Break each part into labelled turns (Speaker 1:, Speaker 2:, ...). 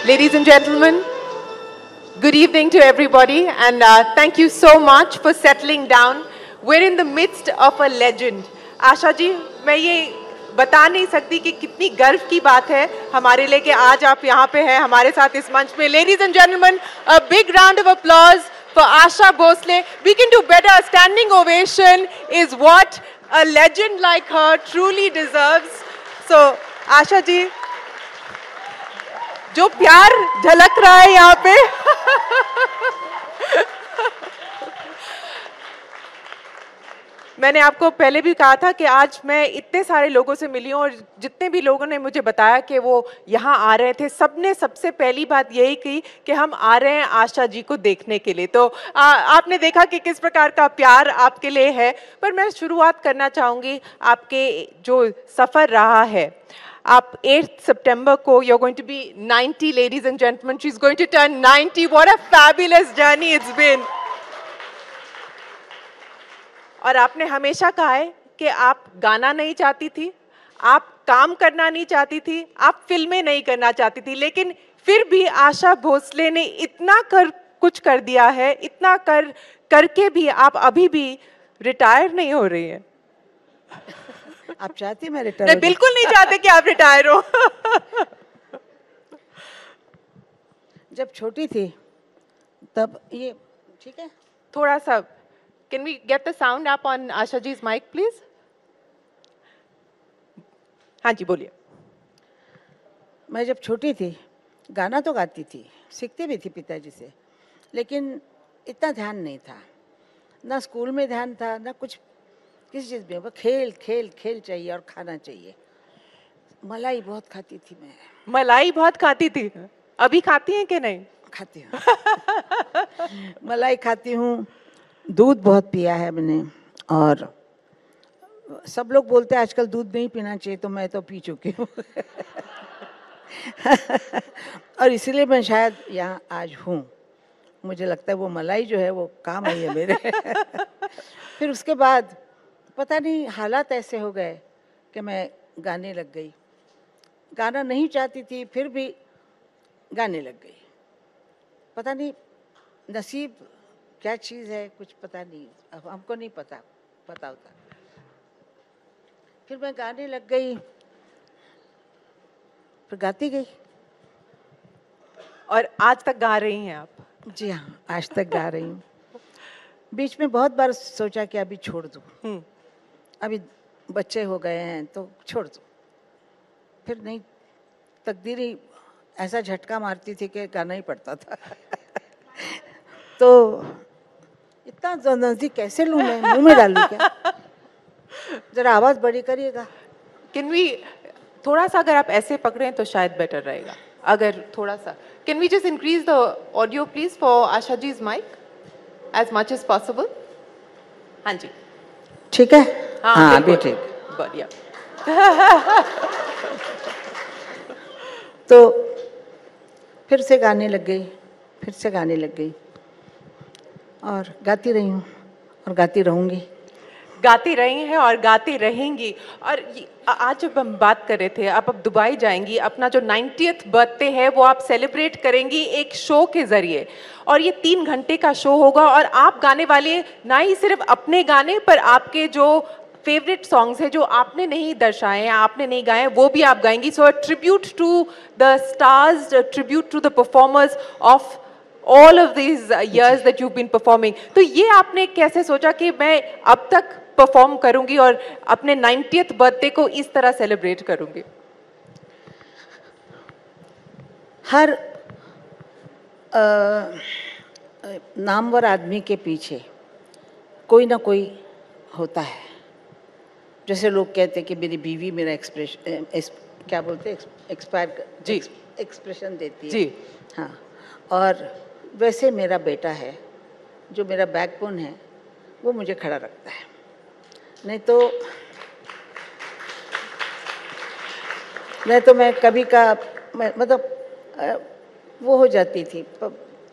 Speaker 1: Ladies and gentlemen, good evening to everybody, and thank you so much for settling down. We're in the midst of a legend. Asha ji, मैं ये बता नहीं सकती कि कितनी गर्व की बात है हमारे लिए कि आज आप यहाँ पे हैं हमारे साथ इस मंच पे. Ladies and gentlemen, a big round of applause for Asha Bhosle. We can do better. A standing ovation is what a legend like her truly deserves. So, Asha ji, जो प्यार झलक रहा है यहाँ पे मैंने आपको पहले भी कहा था कि आज मैं इतने सारे लोगों से मिली हूँ और जितने भी लोगों ने मुझे बताया कि वो यहाँ आ रहे थे, सबने सबसे पहली बात यही की कि हम आ रहे हैं आशा जी को देखने के लिए. तो आपने देखा कि किस प्रकार का प्यार आपके लिए है. पर मैं शुरुआत करना चाहूँगी आपके जो सफ़र रहा है. आप 8 सितंबर को you're going to be 90, ladies and gentlemen. She's going to turn 90. What a fabulous journey it's been. और आपने हमेशा कहा है कि आप गाना नहीं चाहती थी, आप काम करना नहीं चाहती थी, आप फिल्में नहीं करना चाहती थी, लेकिन फिर भी आशा भोसले ने इतना कुछ कर दिया है, इतना करके भी आप अभी भी रिटायर नहीं हो रही हैं.
Speaker 2: आप चाहती मैं रिटायर?
Speaker 1: बिल्कुल नहीं चाहते कि आप रिटायर हो.
Speaker 2: जब छोटी थी तब ये ठीक है.
Speaker 1: थोड़ा सा can we get the sound up on Asha ji's mic please? हाँ जी बोलिए.
Speaker 2: मैं जब छोटी थी गाना तो गाती थी, सीखती भी थी पिताजी से, लेकिन इतना ध्यान नहीं था. ना स्कूल में ध्यान था, ना कुछ किसी चीज़ में. खेल खेल खेल चाहिए और खाना चाहिए. मलाई बहुत खाती थी मैं.
Speaker 1: मलाई बहुत खाती थी. अभी खाती हैं कि नहीं?
Speaker 2: खाती हूँ. मलाई खाती हूँ. दूध बहुत पिया है मैंने. और सब लोग बोलते हैं आजकल दूध नहीं पीना चाहिए, तो मैं तो पी चुकी हूँ. और इसीलिए मैं शायद यहाँ आज हूँ. मुझे लगता है वो मलाई जो है वो काम आई है मेरे. फिर उसके बाद पता नहीं हालात ऐसे हो गए कि मैं गाने लग गई. गाना नहीं चाहती थी फिर भी गाने लग गई. पता नहीं नसीब क्या चीज़ है, कुछ पता नहीं. अब हमको नहीं पता होता. फिर मैं गाने लग गई, फिर गाती गई.
Speaker 1: और आज तक गा रही हैं आप?
Speaker 2: जी हाँ, आज तक गा रही हूँ. बीच में बहुत बार सोचा कि अभी छोड़ दूँ, अभी बच्चे हो गए हैं तो छोड़ दो. फिर नहीं, तकदीर ही ऐसा झटका मारती थी कि गाना ही पड़ता था. तो इतना नज़दीक कैसे लूँ मैं, मुंह में डालूँ क्या? जरा आवाज़ बड़ी करिएगा.
Speaker 1: कैन वी थोड़ा सा, अगर आप ऐसे पकड़ें तो शायद बेटर रहेगा. अगर थोड़ा सा, can we just increase the audio please for Asha ji's mic as much as possible. हाँ जी
Speaker 2: ठीक है. हाँ
Speaker 1: अभी
Speaker 2: ठीक.
Speaker 1: बढ़िया.
Speaker 2: तो फिर से गाने लग गई, फिर से गाने लग गई और गाती रही हूँ और गाती रहूँगी.
Speaker 1: गाती रही हैं और गाती रहेंगी. और आज जब हम बात कर रहे थे, आप अब दुबई जाएंगी, अपना जो 90th बर्थडे है वो आप सेलिब्रेट करेंगी एक शो के ज़रिए. और ये 3 घंटे का शो होगा और आप गाने वाले ना ही सिर्फ अपने गाने, पर आपके जो फेवरेट सॉन्ग्स हैं जो आपने नहीं दर्शाए हैं, आपने नहीं गाए, वो भी आप गाएंगी. So tribute to the stars, tribute to the performers of all of these years that you've been performing. तो ये आपने कैसे सोचा कि मैं अब तक परफॉर्म करूंगी और अपने 90th बर्थडे को इस तरह सेलिब्रेट करूंगी?
Speaker 2: हर नामवर आदमी के पीछे कोई ना कोई होता है. जैसे लोग कहते हैं कि मेरी बीवी मेरा क्या बोलते हैं, एक्सपायर जी एक्सप्रेशन देती है.
Speaker 1: जी
Speaker 2: हाँ. और वैसे मेरा बेटा है जो मेरा बैकबोन है, वो मुझे खड़ा रखता है. नहीं तो मैं कभी का मतलब वो हो जाती थी,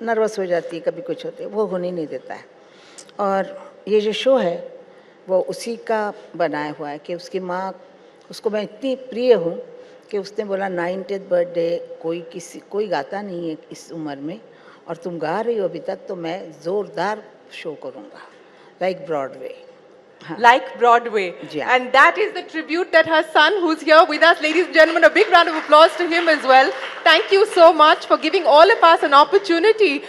Speaker 2: नर्वस हो जाती, कभी कुछ होते, वो होने नहीं देता है. और ये जो शो है वो उसी का बनाया हुआ है कि उसकी माँ, उसको मैं इतनी प्रिय हूँ कि उसने बोला 90th बर्थडे कोई गाता नहीं है इस उम्र में, और तुम गा रही हो अभी तक, तो मैं ज़ोरदार शो करूँगा, लाइक ब्रॉडवे। हाँ,
Speaker 1: Like Broadway.
Speaker 2: Yeah.
Speaker 1: And that is the tribute that her son, who's here with us, ladies and gentlemen, a big round of applause to him as well. Thank you so much for giving all of us an opportunity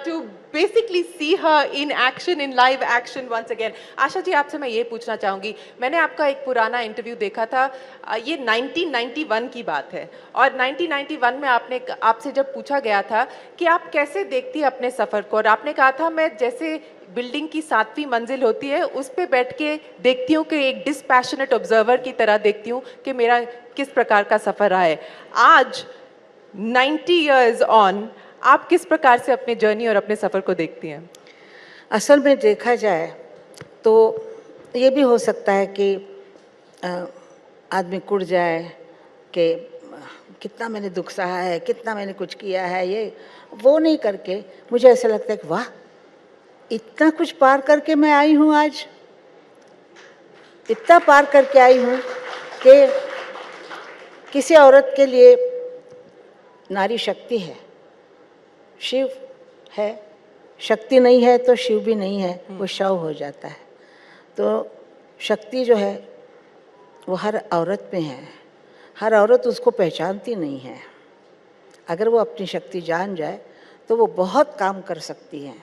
Speaker 1: to basically see her in action, in live action once again. Asha ji, आपसे मैं ये पूछना चाहूँगी, मैंने आपका एक पुराना interview देखा था, ये 1991 की बात है, और 1991 में आपसे जब पूछा गया था कि आप कैसे देखती हैं अपने सफ़र को, और आपने कहा था, मैं जैसे बिल्डिंग की 7वीं मंजिल होती है उस पे बैठ के देखती हूँ कि एक डिस्पैशनेट ऑब्जर्वर की तरह देखती हूँ कि मेरा किस प्रकार का सफ़र रहा है। आज 90 इयर्स ऑन आप किस प्रकार से अपने जर्नी और अपने सफ़र को देखती हैं?
Speaker 2: असल में देखा जाए तो ये भी हो सकता है कि आदमी कुड़ जाए कि कितना मैंने दुख सहा है, कितना मैंने कुछ किया है, ये वो नहीं करके मुझे ऐसा लगता है कि वाह, इतना कुछ पार करके मैं आई हूँ आज, इतना पार करके आई हूँ कि किसी औरत के लिए नारी शक्ति है, शिव है, शक्ति नहीं है तो शिव भी नहीं है, वो शव हो जाता है। तो शक्ति जो है वो हर औरत में है, हर औरत उसको पहचानती नहीं है। अगर वो अपनी शक्ति जान जाए तो वो बहुत काम कर सकती है।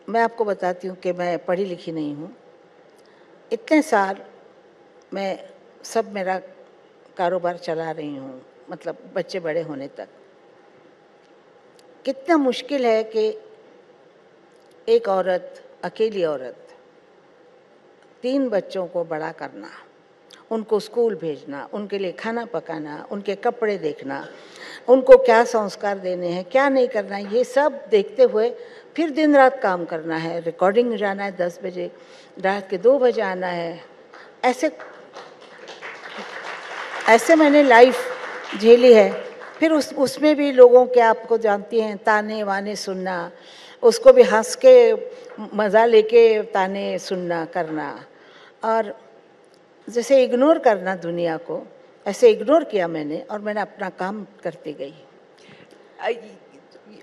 Speaker 2: मैं आपको बताती हूँ कि मैं पढ़ी लिखी नहीं हूँ, इतने साल मैं सब मेरा कारोबार चला रही हूँ, मतलब बच्चे बड़े होने तक। कितना मुश्किल है कि एक औरत, अकेली औरत, 3 बच्चों को बड़ा करना, उनको स्कूल भेजना, उनके लिए खाना पकाना, उनके कपड़े देखना, उनको क्या संस्कार देने हैं, क्या नहीं करना है, ये सब देखते हुए फिर दिन रात काम करना है। रिकॉर्डिंग जाना है 10 बजे, रात के 2 बजे आना है। ऐसे मैंने लाइफ झेली है। फिर उसमें भी लोगों के, आपको जानती हैं, ताने वाने सुनना, उसको भी हंस के मज़ा लेके ताने सुनना करना, और जैसे इग्नोर करना दुनिया को, ऐसे इग्नोर किया मैंने, और मैंने अपना काम करती गई।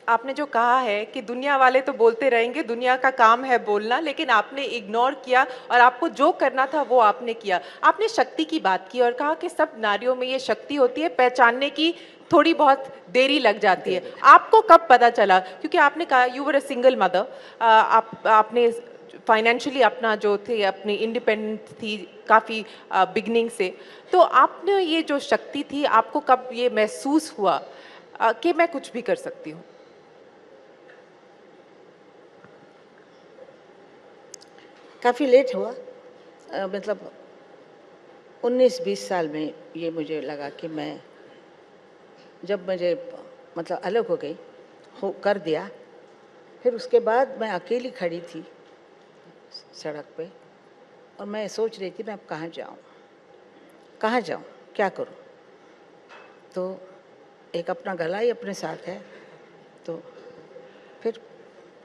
Speaker 1: आपने जो कहा है कि दुनिया वाले तो बोलते रहेंगे, दुनिया का काम है बोलना, लेकिन आपने इग्नोर किया और आपको जो करना था वो आपने किया। आपने शक्ति की बात की और कहा कि सब नारियों में ये शक्ति होती है, पहचानने की थोड़ी बहुत देरी लग जाती है। आपको कब पता चला? क्योंकि आपने कहा you were a single mother, आपने फाइनेंशियली अपना जो थे अपनी इंडिपेंडेंट थी काफ़ी बिगनिंग से, तो आपने ये जो शक्ति थी, आपको कब ये महसूस हुआ कि मैं कुछ भी कर सकती हूँ?
Speaker 2: काफ़ी लेट हुआ, मतलब 19-20 साल में ये मुझे लगा कि मैं, जब मुझे मतलब अलग हो गई, कर दिया, फिर उसके बाद मैं अकेली खड़ी थी सड़क पे, और मैं सोच रही थी मैं अब कहाँ जाऊँ, क्या करूँ। तो एक अपना गला ही अपने साथ है, तो फिर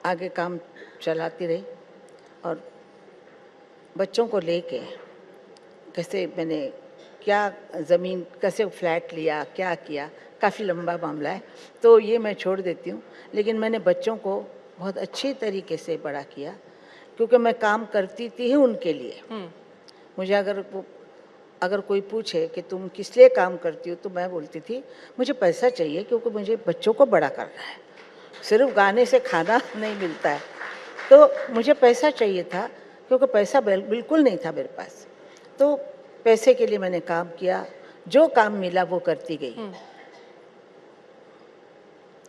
Speaker 2: आगे काम चलाती रही, और बच्चों को लेके कैसे मैंने क्या ज़मीन, कैसे फ्लैट लिया, क्या किया, काफ़ी लंबा मामला है, तो ये मैं छोड़ देती हूँ। लेकिन मैंने बच्चों को बहुत अच्छी तरीके से बड़ा किया, क्योंकि मैं काम करती थी ही उनके लिए। मुझे अगर कोई पूछे कि तुम किस लिए काम करती हो, तो मैं बोलती थी मुझे पैसा चाहिए, क्योंकि मुझे बच्चों को बड़ा करना है, सिर्फ गाने से खाना नहीं मिलता है, तो मुझे पैसा चाहिए था, क्योंकि पैसा बिल्कुल नहीं था मेरे पास। तो पैसे के लिए मैंने काम किया, जो काम मिला वो करती गई।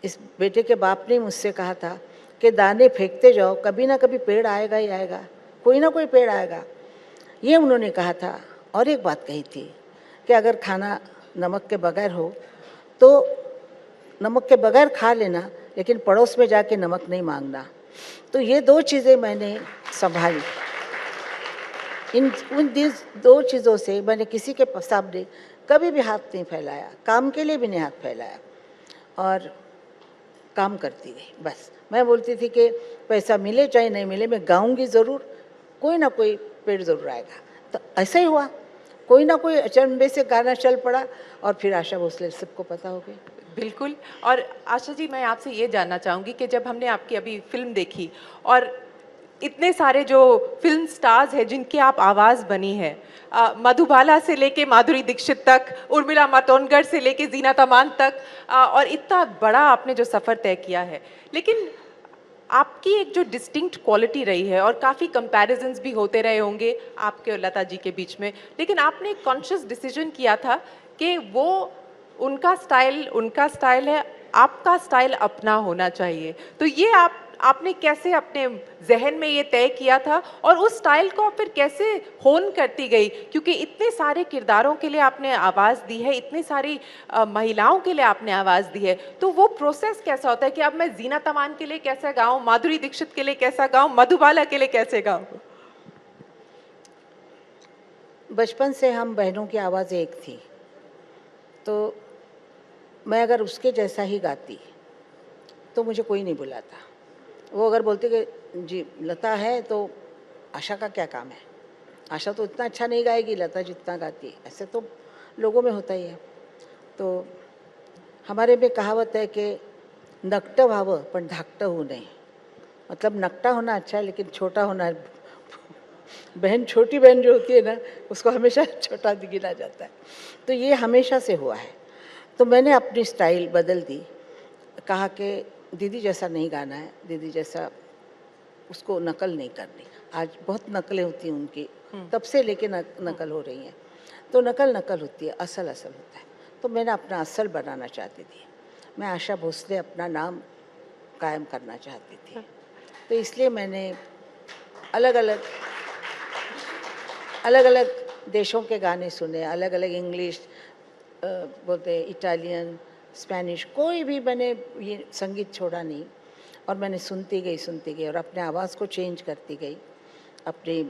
Speaker 2: इस बेटे के बाप ने मुझसे कहा था कि दाने फेंकते जाओ, कभी ना कभी पेड़ आएगा ही आएगा, कोई ना कोई पेड़ आएगा, ये उन्होंने कहा था। और एक बात कही थी कि अगर खाना नमक के बगैर हो तो नमक के बगैर खा लेना, लेकिन पड़ोस में जाके नमक नहीं मांगना। तो ये 2 चीज़ें मैंने संभाली। इन 2 चीज़ों से मैंने किसी के सामने कभी भी हाथ नहीं फैलाया, काम के लिए भी नहीं हाथ फैलाया, और काम करती गई। बस मैं बोलती थी कि पैसा मिले चाहे नहीं मिले, मैं गाऊंगी ज़रूर, कोई ना कोई पेड़ ज़रूर आएगा। तो ऐसा ही हुआ, कोई ना कोई अचंभे से गाना चल पड़ा और फिर आशा भोसले सबको पता हो गई।
Speaker 1: बिल्कुल। और आशा जी, मैं आपसे ये जानना चाहूँगी कि जब हमने आपकी अभी फ़िल्म देखी और इतने सारे जो फ़िल्म स्टार्स हैं जिनकी आप आवाज़ बनी है, मधुबाला से लेके माधुरी दीक्षित तक, उर्मिला मातोंडकर से लेके ज़ीनत अमान तक, और इतना बड़ा आपने जो सफ़र तय किया है, लेकिन आपकी एक जो डिस्टिंक्ट क्वालिटी रही है, और काफ़ी कंपैरिजन्स भी होते रहे होंगे आपके और लता जी के बीच में, लेकिन आपने एक कॉन्शियस डिसीजन किया था कि वो उनका स्टाइल है, आपका स्टाइल अपना होना चाहिए। तो ये आपने कैसे अपने जहन में ये तय किया था, और उस स्टाइल को आप फिर कैसे होन करती गई? क्योंकि इतने सारे किरदारों के लिए आपने आवाज़ दी है, इतनी सारी महिलाओं के लिए आपने आवाज़ दी है, तो वो प्रोसेस कैसा होता है कि अब मैं ज़ीनत अमान के लिए कैसा गाऊं, माधुरी दीक्षित के लिए कैसा गाऊं, मधुबाला के लिए कैसे गाऊं?
Speaker 2: बचपन से हम बहनों की आवाज़ एक थी, तो मैं अगर उसके जैसा ही गाती तो मुझे कोई नहीं बुलाता। वो अगर बोलते कि जी लता है तो आशा का क्या काम है, आशा तो इतना अच्छा नहीं गाएगी लता जितना गाती है, ऐसे तो लोगों में होता ही है। तो हमारे में कहावत है कि नकटं व्हावं पण धाकटं होऊ नये, मतलब नकटा होना अच्छा है लेकिन छोटा होना, बहन छोटी बहन जो होती है ना उसको हमेशा छोटा गिना जाता है। तो ये हमेशा से हुआ है। तो मैंने अपनी स्टाइल बदल दी, कहा कि दीदी जैसा नहीं गाना है, दीदी जैसा उसको नकल नहीं करनी। आज बहुत नकलें होती हैं उनकी, तब से लेके नकल हो रही हैं। तो नकल होती है, असल होता है। तो मैंने अपना असल बनाना चाहती थी। मैं आशा भोसले अपना नाम कायम करना चाहती थी। तो इसलिए मैंने अलग अलग देशों के गाने सुने, अलग अलग इंग्लिश बोलते इटालियन, स्पेनिश, कोई भी मैंने ये संगीत छोड़ा नहीं। और मैंने सुनती गई और अपने आवाज़ को चेंज करती गई, अपनी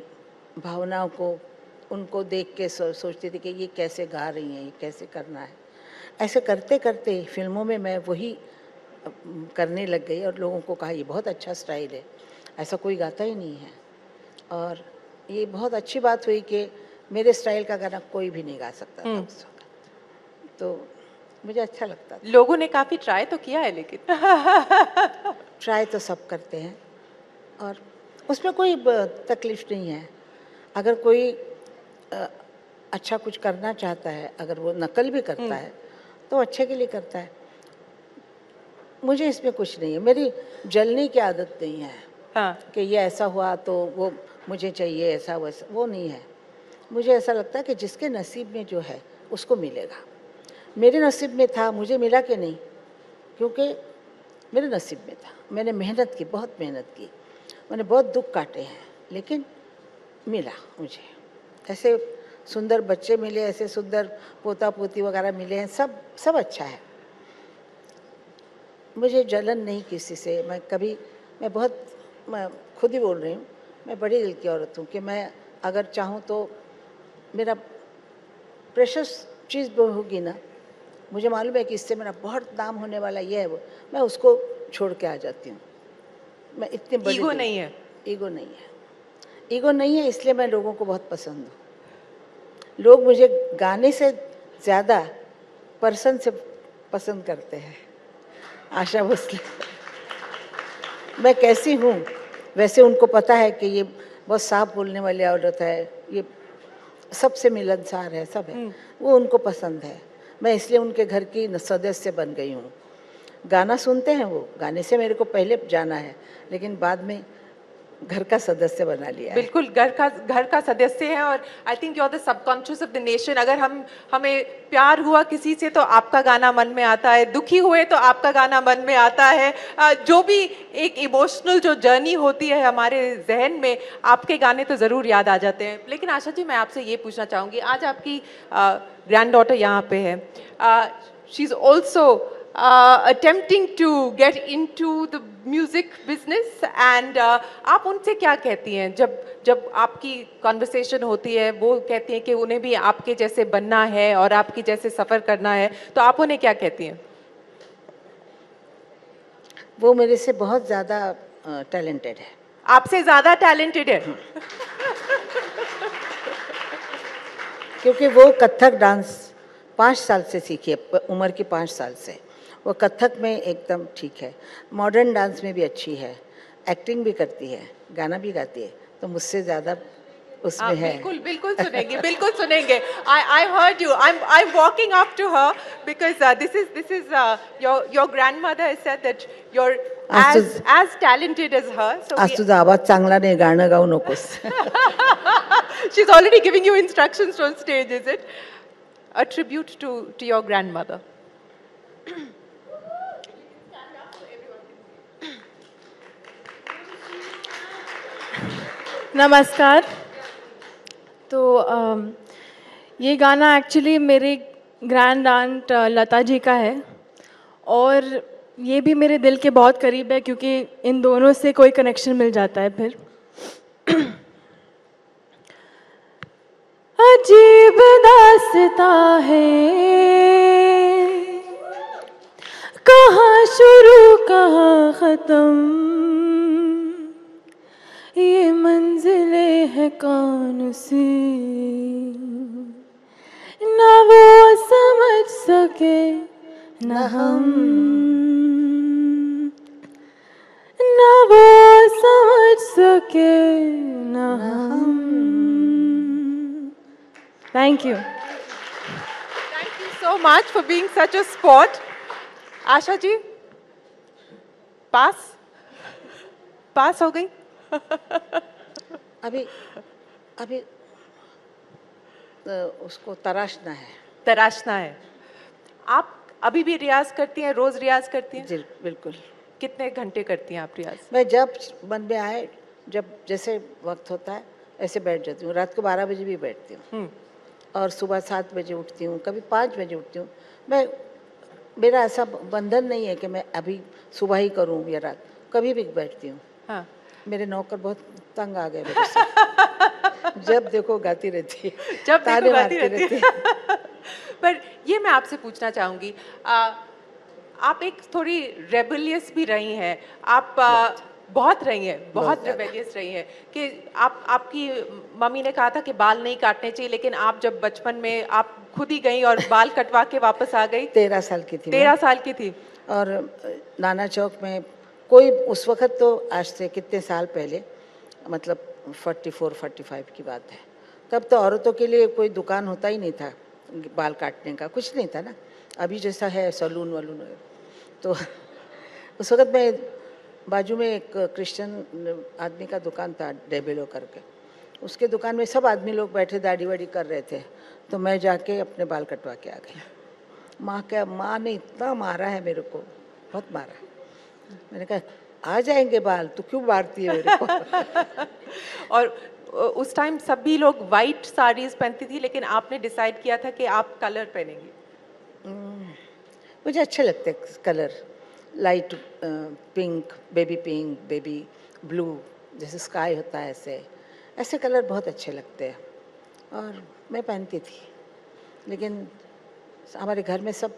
Speaker 2: भावनाओं को उनको देख के सोचती थी कि ये कैसे गा रही हैं, ये कैसे करना है। ऐसे करते करते फिल्मों में मैं वही करने लग गई और लोगों को कहा ये बहुत अच्छा स्टाइल है, ऐसा कोई गाता ही नहीं है। और ये बहुत अच्छी बात हुई कि मेरे स्टाइल का गाना कोई भी नहीं गा सकता था उस वक्त। तो मुझे अच्छा लगता था।
Speaker 1: लोगों ने काफ़ी ट्राई तो किया है लेकिन
Speaker 2: ट्राई तो सब करते हैं और उसमें कोई तकलीफ नहीं है। अगर कोई अच्छा कुछ करना चाहता है, अगर वो नकल भी करता है तो अच्छे के लिए करता है। मुझे इसमें कुछ नहीं है, मेरी जलने की आदत नहीं है।
Speaker 1: हाँ।
Speaker 2: कि ये ऐसा हुआ तो वो मुझे चाहिए, ऐसा वैसा, वो नहीं है। मुझे ऐसा लगता है कि जिसके नसीब में जो है उसको मिलेगा। मेरे नसीब में था, मुझे मिला कि नहीं, क्योंकि मेरे नसीब में था। मैंने मेहनत की, बहुत मेहनत की, मैंने बहुत दुख काटे हैं, लेकिन मिला मुझे। ऐसे सुंदर बच्चे मिले, ऐसे सुंदर पोता पोती वगैरह मिले हैं, सब अच्छा है। मुझे जलन नहीं किसी से। मैं खुद ही बोल रही हूँ, मैं बड़ी दिल की औरत हूँ कि मैं अगर चाहूँ तो मेरा प्रेशस चीज़ होगी ना, मुझे मालूम है कि इससे मेरा बहुत नाम होने वाला ये है, वो मैं उसको छोड़ के आ जाती हूँ। मैं इतनी बड़ी
Speaker 1: ईगो नहीं है।
Speaker 2: ईगो नहीं है, इसलिए मैं लोगों को बहुत पसंद हूँ। लोग मुझे गाने से ज़्यादा पर्सन से पसंद करते हैं। आशा भोसले मैं कैसी हूँ वैसे उनको पता है कि ये बहुत साफ बोलने वाली औरत है, ये सबसे मिलनसार है, सब है, वो उनको पसंद है। मैं इसलिए उनके घर की सदस्य बन गई हूँ। गाना सुनते हैं वो, गाने से मेरे को पहले जाना है, लेकिन बाद में घर का सदस्य बना लिया है।
Speaker 1: बिल्कुल घर का सदस्य है। और I think you are the subconscious of the nation. अगर हमें प्यार हुआ किसी से तो आपका गाना मन में आता है, दुखी हुए तो आपका गाना मन में आता है। जो भी एक इमोशनल जो जर्नी होती है हमारे जहन में, आपके गाने तो ज़रूर याद आ जाते हैं। लेकिन आशा जी, मैं आपसे ये पूछना चाहूँगी, आज आपकी ग्रैंड डॉटर यहाँ पे है, she is also attempting to get into the music business and आप उनसे क्या कहती हैं जब आपकी कॉन्वर्सेशन होती है? वो कहती हैं कि उन्हें भी आपके जैसे बनना है और आपके जैसे सफ़र करना है, तो आप उन्हें क्या कहती हैं?
Speaker 2: वो मेरे से बहुत ज़्यादा टैलेंटेड है।
Speaker 1: आपसे ज़्यादा टैलेंटेड है?
Speaker 2: क्योंकि वो कथक डांस 5 साल से सीखी है, उम्र की 5 साल से। वो कथक में एकदम ठीक है, मॉडर्न डांस में भी अच्छी है, एक्टिंग भी करती है, गाना भी गाती है, तो मुझसे ज़्यादा उसमें है।
Speaker 1: बिल्कुल बिल्कुल सुनेंगे, बिल्कुल सुनेंगे। I heard you. I'm walking up to her because this is your grandmother has said that you're
Speaker 2: आज
Speaker 1: as talented as her. So
Speaker 2: आज तुझा आवाज चांगला नाही, गाणं गाऊ नकोस.
Speaker 1: she's already giving you instructions on stage, is it? A tribute to your grandmother.
Speaker 3: नमस्कार। तो ये गाना एक्चुअली मेरे ग्रैंड आंट लता जी का है और ये भी मेरे दिल के बहुत करीब है क्योंकि इन दोनों से कोई कनेक्शन मिल जाता है फिर। अजीब दास्तां है, कहाँ शुरू कहाँ ख़त्म, ये मंजिलें है कौन सी, ना वो समझ सके न हम, ना वो समझ सके न हम। Thank you.
Speaker 1: Thank you so much for being such a sport. Asha ji, पास हो गई?
Speaker 2: अभी अभी उसको तराशना है।
Speaker 1: तराशना है। आप अभी भी रियाज करती हैं, रोज रियाज करती हैं?
Speaker 2: जी बिल्कुल।
Speaker 1: कितने घंटे करती हैं आप रियाज?
Speaker 2: मैं जब मन में आए, जब जैसे वक्त होता है ऐसे बैठ जाती हूँ। रात को 12 बजे भी बैठती हूँ और सुबह 7 बजे उठती हूँ, कभी 5 बजे उठती हूँ। मेरा ऐसा बंधन नहीं है कि मैं अभी सुबह ही करूँ या रात, कभी भी बैठती हूँ।
Speaker 1: हाँ।
Speaker 2: मेरे नौकर बहुत तंग आ गए मेरे से। जब देखो गाती रहती है,
Speaker 1: जब देखो
Speaker 2: ताने
Speaker 1: गाती
Speaker 2: मारती
Speaker 1: रहती है। पर ये मैं आपसे पूछना चाहूंगी, आप एक थोड़ी रेबेलियस भी रही हैं। आप बहुत रही हैं, बहुत रेबेलियस रही हैं कि आपकी मम्मी ने कहा था कि बाल नहीं काटने चाहिए, लेकिन आप जब बचपन में आप खुद ही गई और बाल कटवा के वापस आ गई।
Speaker 2: 13 साल की थी।
Speaker 1: 13 साल की थी।
Speaker 2: और नाना चौक में कोई उस वक्त, तो आज से कितने साल पहले, मतलब 44-45 की बात है, तब तो औरतों के लिए कोई दुकान होता ही नहीं था बाल काटने का, कुछ नहीं था ना, अभी जैसा है सैलून वालून। तो उस वक्त मैं बाजू में एक क्रिश्चियन आदमी का दुकान था, डेबेलो करके, उसके दुकान में सब आदमी लोग बैठे दाढ़ी वाड़ी कर रहे थे, तो मैं जाके अपने बाल कटवा के आ गई। माँ ने इतना मारा है मेरे को, बहुत मारा। मैंने कहा आ जाएंगे बाल, तो क्यों मारती है मेरे को।
Speaker 1: और उस टाइम सभी लोग वाइट साड़ीज पहनती थी, लेकिन आपने डिसाइड किया था कि आप कलर पहनेंगी।
Speaker 2: मुझे अच्छे लगते colour, light pink, baby blue, जैसे स्काई होता है ऐसे कलर बहुत अच्छे लगते हैं और मैं पहनती थी। लेकिन हमारे घर में सब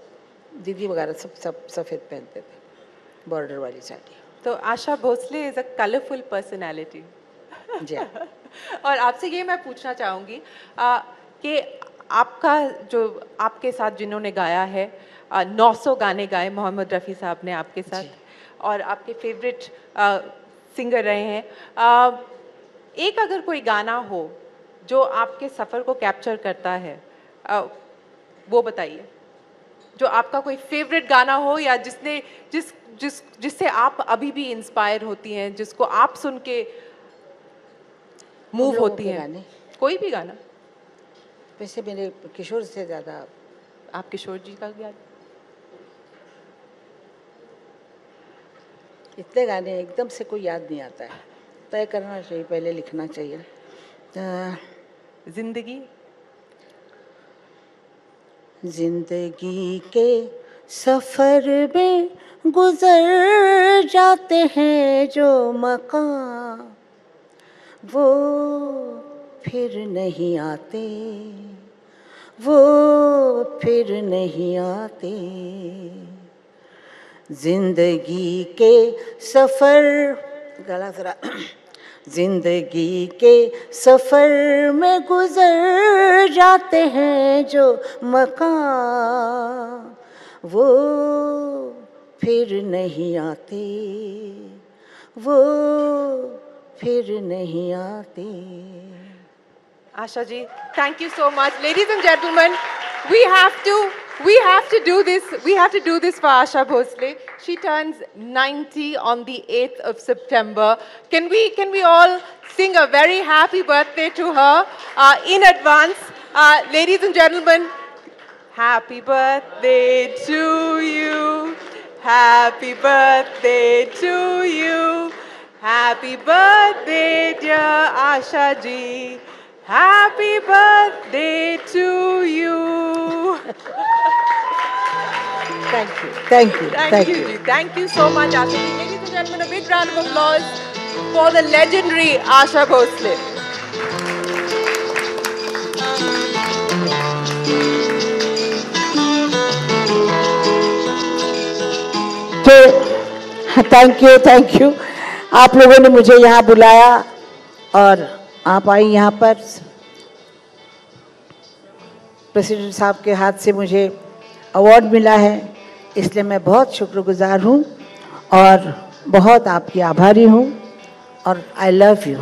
Speaker 2: दीदी वगैरह सब सफ़ेद पहनते थे, बॉर्डर वाली साड़ी।
Speaker 1: तो Asha Bhosle is a colourful personality.
Speaker 2: जी।
Speaker 1: और आपसे ये मैं पूछना चाहूँगी कि आपका जो आपके साथ जिन्होंने गाया है, 900 गाने गाए मोहम्मद रफ़ी साहब ने आपके साथ, और आपके फेवरेट सिंगर रहे हैं। एक अगर कोई गाना हो जो आपके सफ़र को कैप्चर करता है, वो बताइए। जो आपका कोई फेवरेट गाना हो, या जिससे आप अभी भी इंस्पायर होती हैं, जिसको आप सुन के मूव होती हैं। कोई भी गाना।
Speaker 2: वैसे मेरे किशोर से ज़्यादा
Speaker 1: आप किशोर जी का गाना।
Speaker 2: इतने गाने एकदम से कोई याद नहीं आता है, तय करना चाहिए, पहले लिखना चाहिए। जिंदगी के सफ़र में गुजर जाते हैं जो मकाम, वो फिर नहीं आते, वो फिर नहीं आते। जिंदगी के सफ़र, गला ज़रा, जिंदगी के सफर में गुजर जाते हैं जो मकाम, वो फिर नहीं आते, वो फिर नहीं आते।
Speaker 1: Asha ji, thank you so much. Ladies and gentlemen, we have to do this. We have to do this for Asha Bhosle. She turns 90 on the 8th of September. Can we all sing a very happy birthday to her in advance? Ladies and gentlemen, happy birthday to you. Happy birthday to you. Happy birthday, dear Asha ji. Happy birthday to you.
Speaker 2: Thank you, thank you,
Speaker 1: Thank you, ji. Thank you so much, Asha ji. Ladies and gentlemen, a big round of applause for the legendary Asha Bhosle.
Speaker 2: तो thank you आप लोगों ने मुझे यहाँ बुलाया और आप आई यहाँ पर। प्रेसिडेंट साहब के हाथ से मुझे अवार्ड मिला है, इसलिए मैं बहुत शुक्रगुजार हूँ और बहुत आपकी आभारी हूँ और आई लव यू।